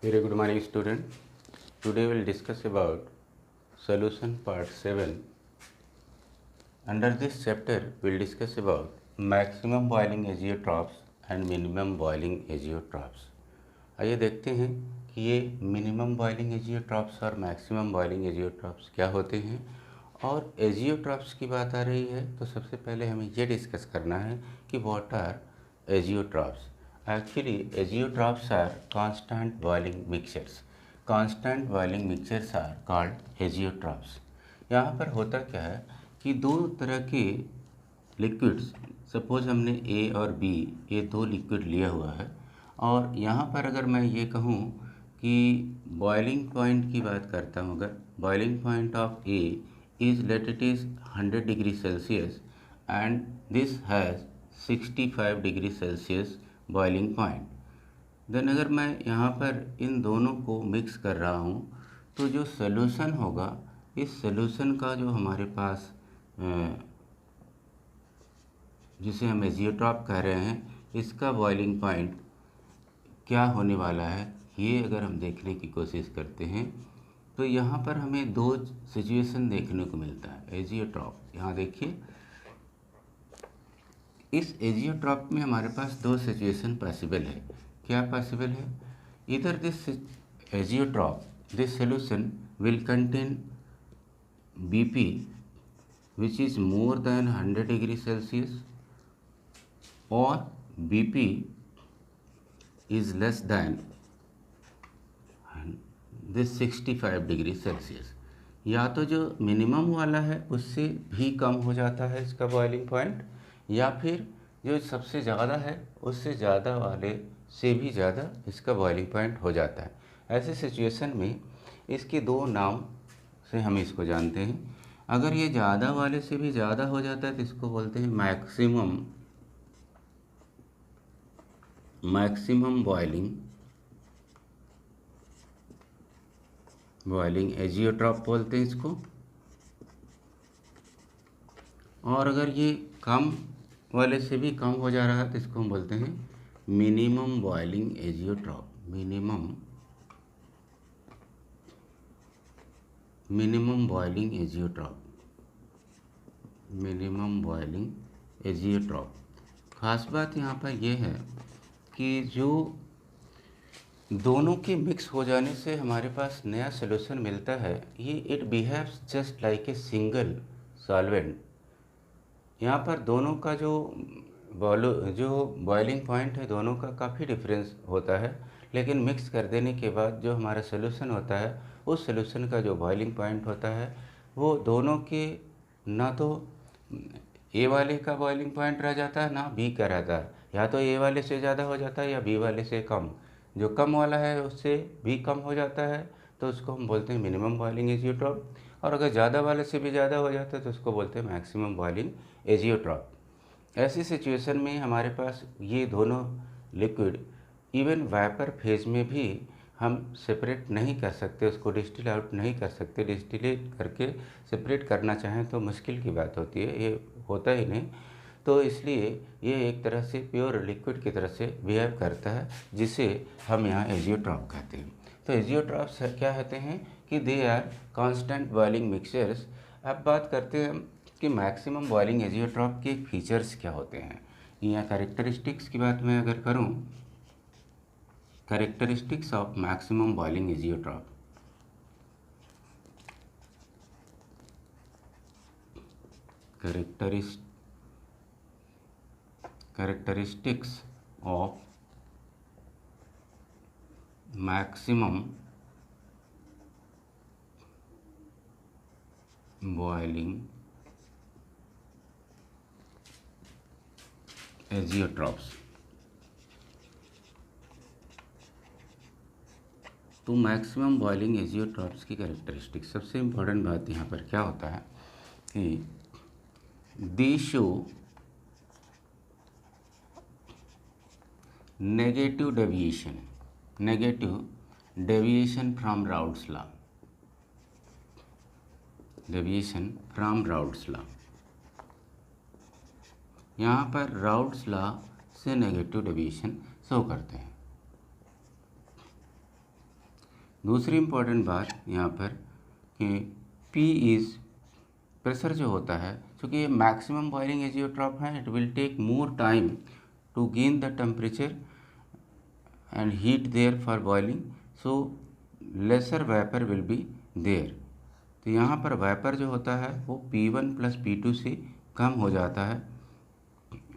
Very good morning, student. Today we will discuss about solution part 7. Under this chapter, we will discuss about maximum boiling azeotrophs and minimum boiling azeotrophs. आइए देखते हैं कि ये minimum boiling azeotropes और maximum boiling azeotropes क्या होते हैं। और एजियोट्रॉप्स की बात आ रही है तो सबसे पहले हमें ये डिस्कस करना है कि what are azeotropes. Actually, azeotrophs are constant boiling mixtures. Constant boiling mixtures are called azeotrophs. यहाँ पर होता क्या है कि दो तरह के लिक्विड्स, सपोज हमने ए और बी ये दो लिक्विड लिया हुआ है, और यहाँ पर अगर मैं ये कहूँ कि बॉइलिंग पॉइंट की बात करता हूँ, अगर boiling point of A is let it is 100 degree Celsius and this has 65 degree Celsius boiling point, then अगर मैं यहाँ पर इन दोनों को मिक्स कर रहा हूँ तो जो सॉल्यूशन होगा, इस सॉल्यूशन का जो हमारे पास जिसे हम एजियोट्रॉप कह रहे हैं, इसका बॉइलिंग पॉइंट क्या होने वाला है, ये अगर हम देखने की कोशिश करते हैं तो यहाँ पर हमें दो सिचुएशन देखने को मिलता है। एजियोट्रॉप, यहाँ देखिए, इस एजियोट्रॉप में हमारे पास दो सिचुएशन पॉसिबल है। क्या पॉसिबल है? इधर this azeotrope, this solution will contain BP which is more than 100 degree Celsius, or BP is less than this 65 degree Celsius. या तो जो मिनिमम वाला है उससे भी कम हो जाता है इसका बॉइलिंग पॉइंट, या फिर जो सबसे ज़्यादा है उससे ज़्यादा वाले से भी ज़्यादा इसका बॉइलिंग पॉइंट हो जाता है। ऐसे सिचुएशन में इसके दो नाम से हम इसको जानते हैं। अगर ये ज़्यादा वाले से भी ज़्यादा हो जाता है तो इसको बोलते हैं मैक्सिमम बॉइलिंग एजियोट्रॉप बोलते हैं इसको। और अगर ये कम वाले से भी कम हो जा रहा है तो इसको हम बोलते हैं minimum boiling azeotrope. Minimum boiling azeotrope. खास बात यहाँ पर यह है कि जो दोनों के मिक्स हो जाने से हमारे पास नया सॉल्यूशन मिलता है, ये it behaves just like a single solvent. यहाँ पर दोनों का जो बॉइलिंग पॉइंट है दोनों का काफ़ी डिफरेंस होता है, लेकिन मिक्स कर देने के बाद जो हमारा सॉल्यूशन होता है उस सॉल्यूशन का जो बॉइलिंग पॉइंट होता है वो दोनों के ना तो ए वाले का बॉइलिंग पॉइंट रह जाता है ना बी का रहता है, या तो ए वाले से ज़्यादा हो जाता है या बी वाले से कम। जो कम वाला है उससे भी कम हो जाता है तो उसको हम बोलते हैं मिनिमम बॉइलिंग एजियोट्रॉप, और अगर ज़्यादा वाले से भी ज़्यादा हो जाता है तो उसको बोलते हैं मैक्सिमम बॉइलिंग एजियोट्रॉप। ऐसी सिचुएशन में हमारे पास ये दोनों लिक्विड इवन वाइपर फेज में भी हम सेपरेट नहीं कर सकते, उसको डिस्टिल आउट नहीं कर सकते। डिस्टिलेट करके सेपरेट करना चाहें तो मुश्किल की बात होती है, ये होता ही नहीं। तो इसलिए ये एक तरह से प्योर लिक्विड की तरह से बिहेव करता है, जिसे हम यहाँ एजियोट्रॉप कहते हैं। तो एजियोट्रॉप्स क्या कहते हैं कि they are constant boiling mixtures. अब बात करते हैं कि मैक्सिमम बॉइलिंग एजियोट्रॉप के फीचर्स क्या होते हैं, या कैरेक्टरिस्टिक्स की बात मैं अगर करूं, characteristics of maximum boiling azeotrope. Characteristics of maximum boiling azeotropes. तो मैक्सिमम बॉइलिंग एजियोट्रॉप्स की कैरेक्टरिस्टिक, सबसे इम्पोर्टेंट बात यहाँ पर क्या होता है कि दे show negative deviation from routes law. यहाँ पर राउट्स लॉ से नेगेटिव डेविएशन शो करते हैं। दूसरी इम्पॉर्टेंट बात यहाँ पर कि P इज़ प्रेशर जो होता है, क्योंकि ये मैक्सिमम बॉइलिंग एजियोट्रॉप है, it will take more time to gain the temperature and heat there for boiling, so lesser vapor will be there। तो यहाँ पर वेपर जो होता है वो P1 प्लस P2 से कम हो जाता है,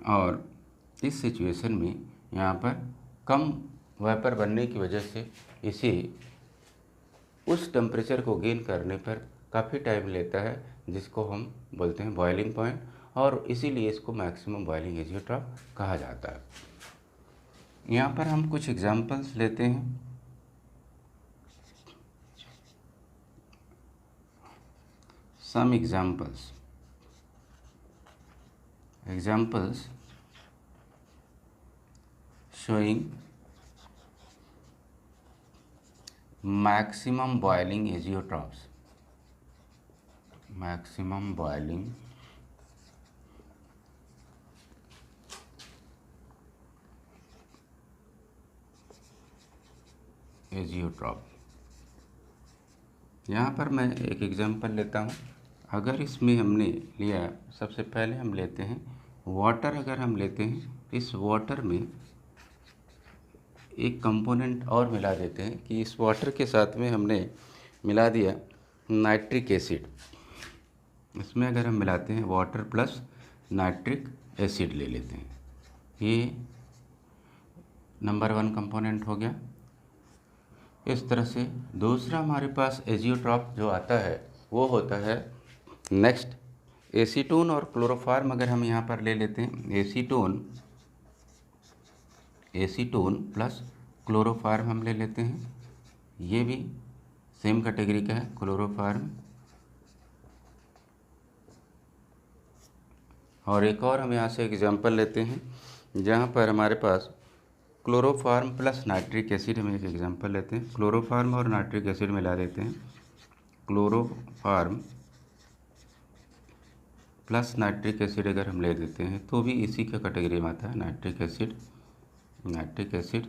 और इस सिचुएशन में यहाँ पर कम वेपर बनने की वजह से इसे उस टेम्परेचर को गेन करने पर काफ़ी टाइम लेता है, जिसको हम बोलते हैं बॉइलिंग पॉइंट, और इसीलिए इसको मैक्सिमम बॉइलिंग एजियोट्रॉप कहा जाता है। यहाँ पर हम कुछ एग्जाम्पल्स लेते हैं। Some examples showing maximum boiling azeotrophs, maximum boiling azeotrope. यहाँ पर मैं एक एग्जांपल लेता हूँ। अगर इसमें हमने लिया, सबसे पहले हम लेते हैं वाटर। अगर हम लेते हैं, इस वाटर में एक कंपोनेंट और मिला देते हैं कि इस वाटर के साथ में हमने मिला दिया नाइट्रिक एसिड। इसमें अगर हम मिलाते हैं वाटर प्लस नाइट्रिक एसिड ले लेते हैं, ये नंबर 1 कंपोनेंट हो गया। इस तरह से दूसरा हमारे पास एजियोट्रॉप जो आता है वो होता है नेक्स्ट एसीटोन और क्लोरोफार्म। अगर हम यहाँ पर ले लेते हैं एसीटोन प्लस क्लोरोफार्म हम ले लेते हैं, ये भी सेम कैटेगरी का है क्लोरोफार्म। और एक और हम यहाँ से एग्जांपल लेते हैं जहाँ पर हमारे पास क्लोरोफार्म प्लस नाइट्रिक एसिड। हम एक एग्जांपल लेते हैं, क्लोरोफार्म और नाइट्रिक एसिड मिला देते हैं। क्लोरोफार्म प्लस नाइट्रिक एसिड अगर हम ले देते हैं तो भी इसी का कैटेगरी में आता है नाइट्रिक एसिड।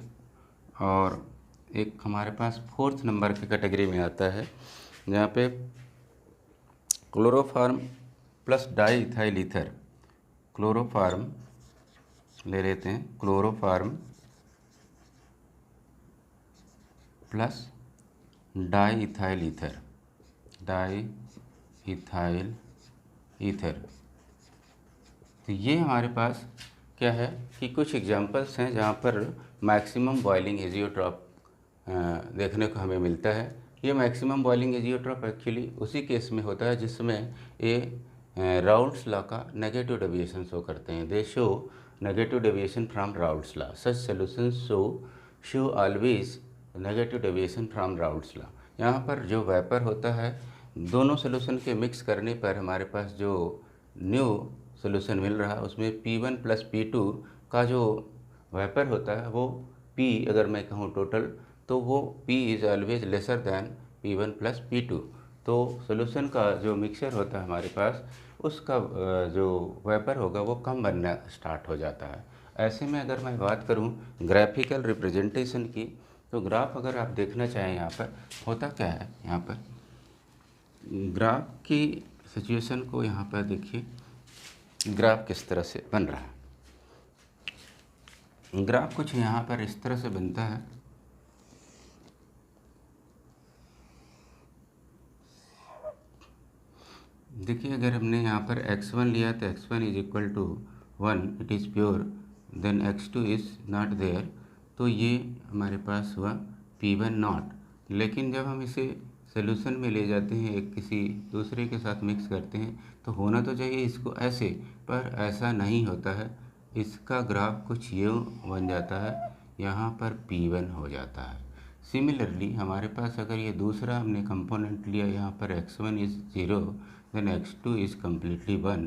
और एक हमारे पास 4th नंबर की कैटेगरी में आता है जहाँ पे chloroform plus di ethyl ether. Chloroform ले लेते हैं, chloroform plus di ethyl ether. तो ये हमारे पास क्या है कि कुछ एग्जांपल्स हैं जहाँ पर मैक्सिमम बॉइलिंग एजियोट्रॉप देखने को हमें मिलता है। ये मैक्सिमम बॉइलिंग एजियोट्रॉप एक्चुअली उसी केस में होता है जिसमें ये राउल्ट्स लॉ का नेगेटिव डेविएशन शो करते हैं। दे show negative deviation from Raoult's law. Such solutions show always negative deviation from Raoult's law. यहाँ पर जो वेपर होता है, दोनों सोल्यूशन के मिक्स करने पर हमारे पास जो न्यू सोल्यूशन मिल रहा है उसमें P1 प्लस P2 का जो वेपर होता है वो P, अगर मैं कहूँ टोटल, तो वो P is always lesser than P1 plus P2। तो सोल्यूशन का जो मिक्सचर होता है हमारे पास, उसका जो वेपर होगा वो कम बनना स्टार्ट हो जाता है। ऐसे में अगर मैं बात करूँ ग्राफिकल रिप्रेजेंटेशन की, तो ग्राफ अगर आप देखना चाहें यहाँ पर होता क्या है, यहाँ पर ग्राफ की सिचुएशन को यहाँ पर देखिए, ग्राफ किस तरह से बन रहा है। ग्राफ कुछ यहाँ पर इस तरह से बनता है। देखिए, अगर हमने यहाँ पर x1 लिया तो x1 is equal to 1, it is pure, then x2 is not there, तो ये हमारे पास हुआ P1 नॉट। लेकिन जब हम इसे सोल्यूशन में ले जाते हैं, एक किसी दूसरे के साथ मिक्स करते हैं, तो होना तो चाहिए इसको ऐसे, पर ऐसा नहीं होता है। इसका ग्राफ कुछ यूँ बन जाता है, यहाँ पर P1 हो जाता है। सिमिलरली हमारे पास अगर ये दूसरा हमने कंपोनेंट लिया, यहाँ पर x1 is 0, then x2 is completely 1,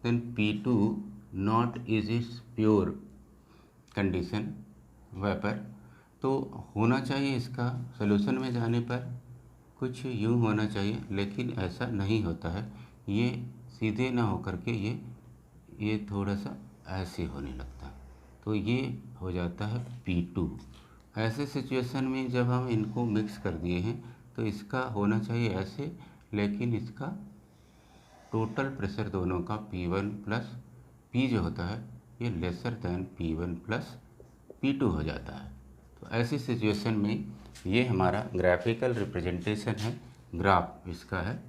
then P2 not is its pure condition vapour. तो होना चाहिए इसका सोल्यूशन में जाने पर कुछ यूँ होना चाहिए, लेकिन ऐसा नहीं होता है। ये सीधे ना होकर के ये थोड़ा सा ऐसे होने लगता है, तो ये हो जाता है P2। ऐसे सिचुएशन में जब हम इनको मिक्स कर दिए हैं तो इसका होना चाहिए ऐसे, लेकिन इसका टोटल प्रेशर दोनों का P1 प्लस P जो होता है ये lesser than P1 plus P2 हो जाता है। तो ऐसी सिचुएशन में ये हमारा ग्राफिकल रिप्रेजेंटेशन है, ग्राफ इसका है,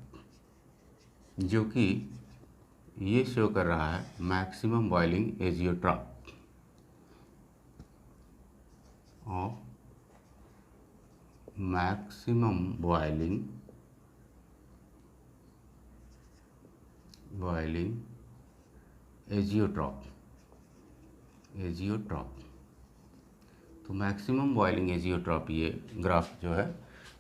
जो कि ये शो कर रहा है maximum boiling azeotrope of maximum boiling azeotrope. तो मैक्सिमम बॉइलिंग एजियोट्रॉप ये ग्राफ जो है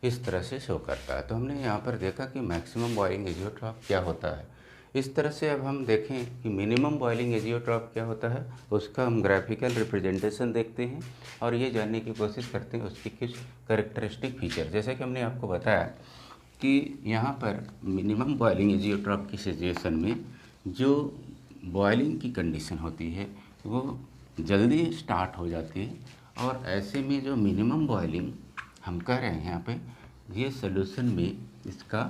इस तरह से शो करता है। तो हमने यहाँ पर देखा कि मैक्सिमम बॉइलिंग एजियोट्रॉप क्या होता है। इस तरह से अब हम देखें कि मिनिमम बॉइलिंग एजियोट्रॉप क्या होता है, उसका हम ग्राफिकल रिप्रेजेंटेशन देखते हैं और ये जानने की कोशिश करते हैं उसकी कुछ कैरेक्टरिस्टिक फीचर। जैसे कि हमने आपको बताया कि यहाँ पर मिनिमम बॉइलिंग एजियोट्रॉप की सिचुएशन में जो बॉइलिंग की कंडीशन होती है वो जल्दी स्टार्ट हो जाती है, और ऐसे में जो मिनिमम बॉइलिंग हम कह रहे हैं यहाँ पे, ये सॉल्यूशन में इसका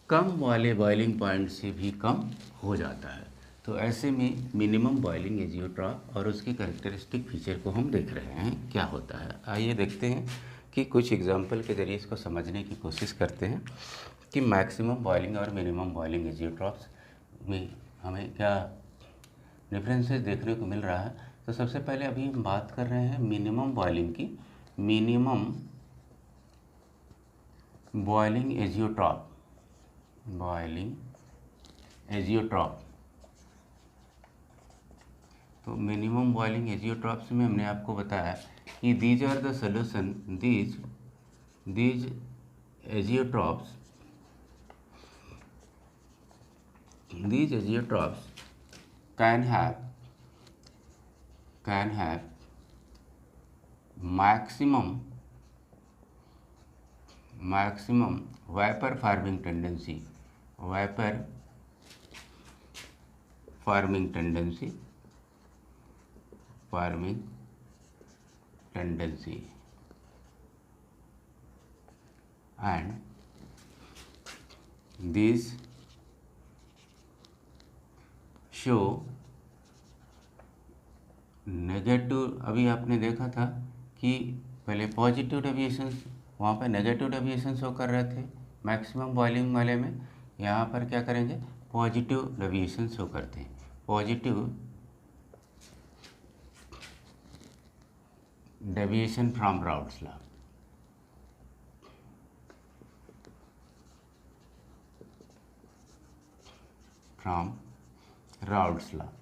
कम वाले बॉइलिंग पॉइंट से भी कम हो जाता है। तो ऐसे में मिनिमम बॉइलिंग एजियोट्रॉप और उसके कैरेक्टरिस्टिक फीचर को हम देख रहे हैं क्या होता है। आइए देखते हैं कि कुछ एग्जांपल के ज़रिए इसको समझने की कोशिश करते हैं कि मैक्सिमम बॉइलिंग और मिनिमम बॉइलिंग एजियोट्रॉप्स में हमें क्या डिफरेंसेस देखने को मिल रहा है। तो सबसे पहले अभी हम बात कर रहे हैं मिनिमम बॉइलिंग की। मिनिमम बॉइलिंग एजियोट्रॉप तो मिनिमम बॉइलिंग एजियोट्रॉप्स में हमने आपको बताया कि these are the solution, these azeotropes can have maximum vapor forming tendency and these show negative. अभी आपने देखा था कि पहले पॉजिटिव डेविएशंस, वहाँ पर नेगेटिव डेविएशन शो कर रहे थे मैक्सिमम बॉइलिंग वाले में। यहाँ पर क्या करेंगे, पॉजिटिव डेविएशन शो करते हैं। Positive deviation from Raoult's law.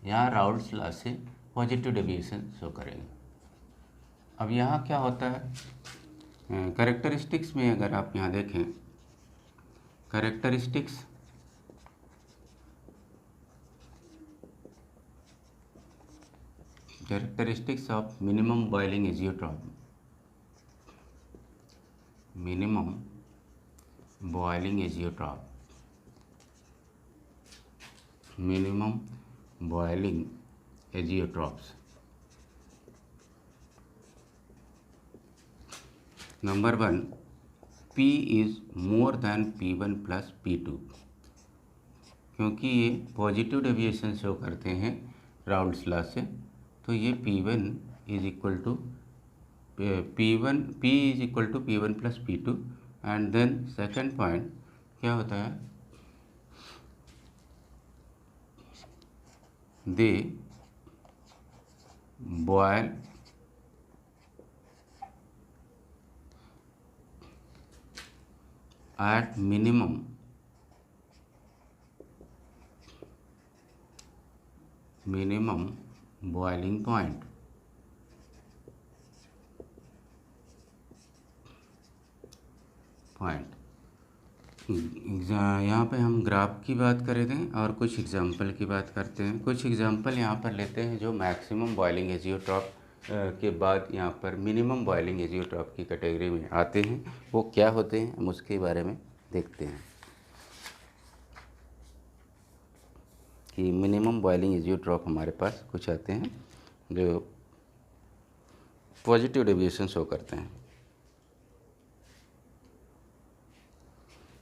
यहाँ राउल्ट्स लॉ से पॉजिटिव डेविएशन शो करेंगे। अब यहाँ क्या होता है, कैरेक्टरिस्टिक्स में अगर आप यहाँ देखें, characteristics of minimum boiling azeotrope, minimum boiling azeotropes. Number 1, P is more than P1 plus P2, क्योंकि ये पॉजिटिव डेविएशन शो करते हैं राउल्ट्स लॉ से। तो ये P1 is equal to P1 plus P2। And then second point क्या होता है, they boil at minimum boiling point। यहाँ पे हम ग्राफ की बात कर रहे थे और कुछ एग्जांपल की बात करते हैं। कुछ एग्जांपल यहाँ पर लेते हैं जो मैक्सिमम बॉइलिंग एजियोट्रॉप के बाद यहाँ पर मिनिमम बॉइलिंग एजियोट्रॉप की कैटेगरी में आते हैं। वो क्या होते हैं हम उसके बारे में देखते हैं कि मिनिमम बॉइलिंग एजियोट्रॉप हमारे पास कुछ आते हैं जो पॉजिटिव डेविएशन शो करते हैं।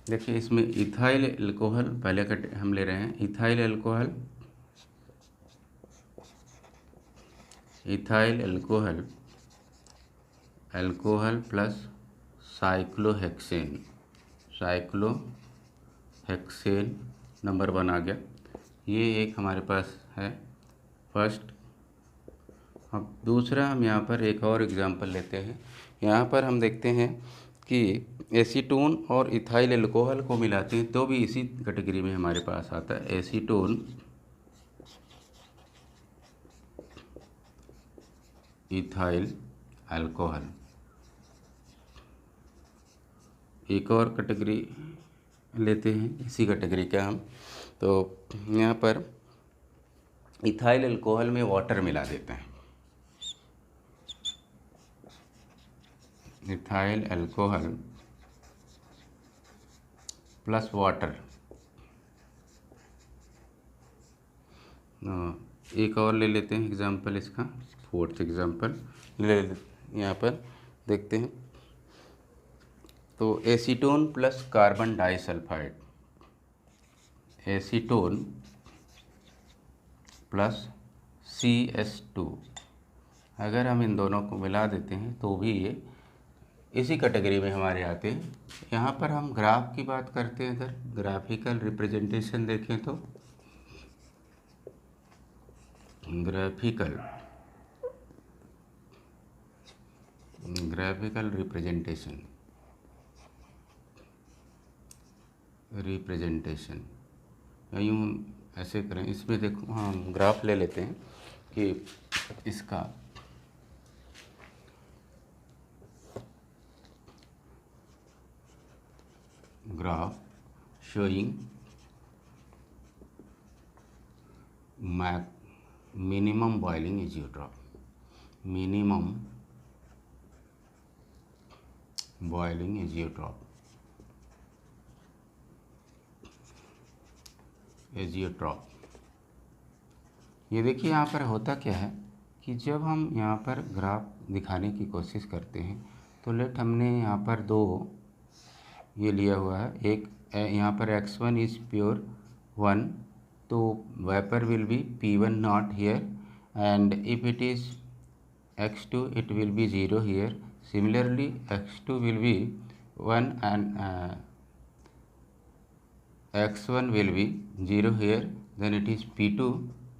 देखिए इसमें इथाइल अल्कोहल पहले हम ले रहे हैं। Ethyl alcohol plus cyclohexane number 1 आ गया। ये एक हमारे पास है फर्स्ट। अब दूसरा हम यहाँ पर एक और एग्जांपल लेते हैं। यहाँ पर हम देखते हैं कि एसीटोन और इथाइल अल्कोहल को मिलाते हैं तो भी इसी कैटेगरी में हमारे पास आता है। Acetone ethyl alcohol. एक और कैटेगरी लेते हैं इसी कैटेगरी का हम, तो यहाँ पर इथाइल अल्कोहल में वाटर मिला देते हैं। Ethyl alcohol plus water. एक और ले लेते हैं एग्जांपल इसका, फोर्थ एग्जांपल ले यहाँ पर देखते हैं। तो acetone plus carbon disulphide, acetone plus CH2, अगर हम इन दोनों को मिला देते हैं तो भी ये इसी कैटेगरी में हमारे आते हैं। यहाँ पर हम ग्राफ की बात करते हैं। अगर ग्राफिकल रिप्रेजेंटेशन देखें तो ग्राफिकल रिप्रेजेंटेशन यूँ ऐसे करें। इसमें देखो हम ग्राफ ले लेते हैं कि इसका graph showing minimum boiling azeotrope, minimum boiling azeotrope, ये देखिए यहाँ पर होता क्या है कि जब हम यहाँ पर ग्राफ दिखाने की कोशिश करते हैं तो लेट हमने यहाँ पर दो ये लिया हुआ है। एक यहाँ पर x1 इज़ प्योर 1, तो vapour will be P1 not here, and if it is x2 it will be 0 here. Similarly x2 will be 1 and x1 will be 0 here, then it is P2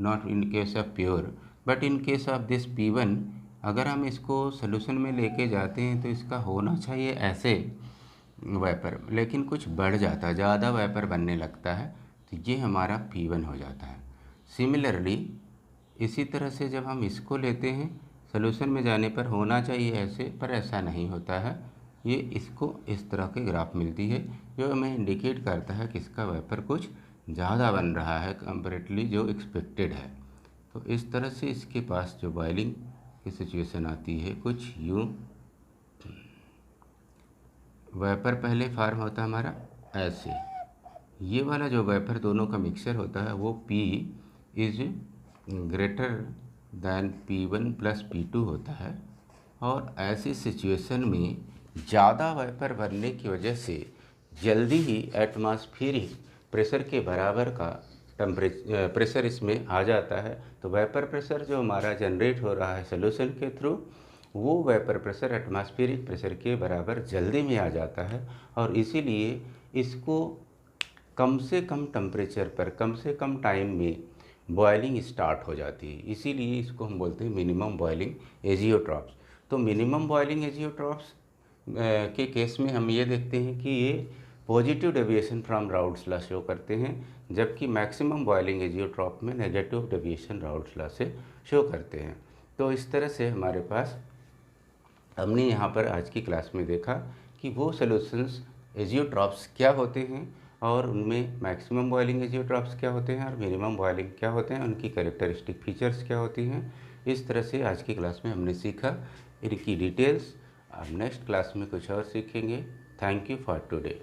not in case of pure, but in case of this P1 अगर हम इसको solution में लेके जाते हैं तो इसका होना चाहिए ऐसे वेपर, लेकिन कुछ बढ़ जाता है, ज़्यादा वेपर बनने लगता है, तो ये हमारा P1 हो जाता है। सिमिलरली इसी तरह से जब हम इसको लेते हैं सोल्यूशन में जाने पर होना चाहिए ऐसे, पर ऐसा नहीं होता है। ये इसको इस तरह की ग्राफ मिलती है जो हमें इंडिकेट करता है कि इसका वेपर कुछ ज़्यादा बन रहा है कंपैरेटिवली जो एक्सपेक्टेड है। तो इस तरह से इसके पास जो बॉइलिंग की सिचुएशन आती है कुछ यूँ, वेपर पहले फार्म होता है हमारा ऐसे, ये वाला जो वेपर दोनों का मिक्सचर होता है वो P is greater than P1 plus P2 होता है, और ऐसी सिचुएशन में ज़्यादा वेपर बनने की वजह से जल्दी ही एटमॉस्फेरिक प्रेशर के बराबर का प्रेशर इसमें आ जाता है। तो वेपर प्रेशर जो हमारा जनरेट हो रहा है सोल्यूशन के थ्रू, वो वेपर प्रेशर एटमॉस्फेरिक प्रेशर के बराबर जल्दी में आ जाता है, और इसीलिए इसको कम से कम टेम्परेचर पर कम से कम टाइम में बॉइलिंग स्टार्ट हो जाती है। इसीलिए इसको हम बोलते हैं मिनिमम बॉइलिंग एजियोट्रॉप्स। तो मिनिमम बॉइलिंग एजियोट्रॉप्स के केस में हम ये देखते हैं कि ये positive deviation from Raoult's law show करते हैं, जबकि मैक्सिमम बॉइलिंग एजियोट्रॉप में नेगेटिव डेविएशन राउल्ट्स लॉ से शो करते हैं। तो इस तरह से हमारे पास हमने यहाँ पर आज की क्लास में देखा कि वो सॉल्यूशंस एजियोट्रॉप्स क्या होते हैं, और उनमें मैक्सिमम बॉइलिंग एजियोट्रॉप्स क्या होते हैं और मिनिमम बॉइलिंग क्या होते हैं, उनकी कैरेक्टरिस्टिक फीचर्स क्या होती हैं। इस तरह से आज की क्लास में हमने सीखा इनकी डिटेल्स। अब नेक्स्ट क्लास में कुछ और सीखेंगे। Thank you for today.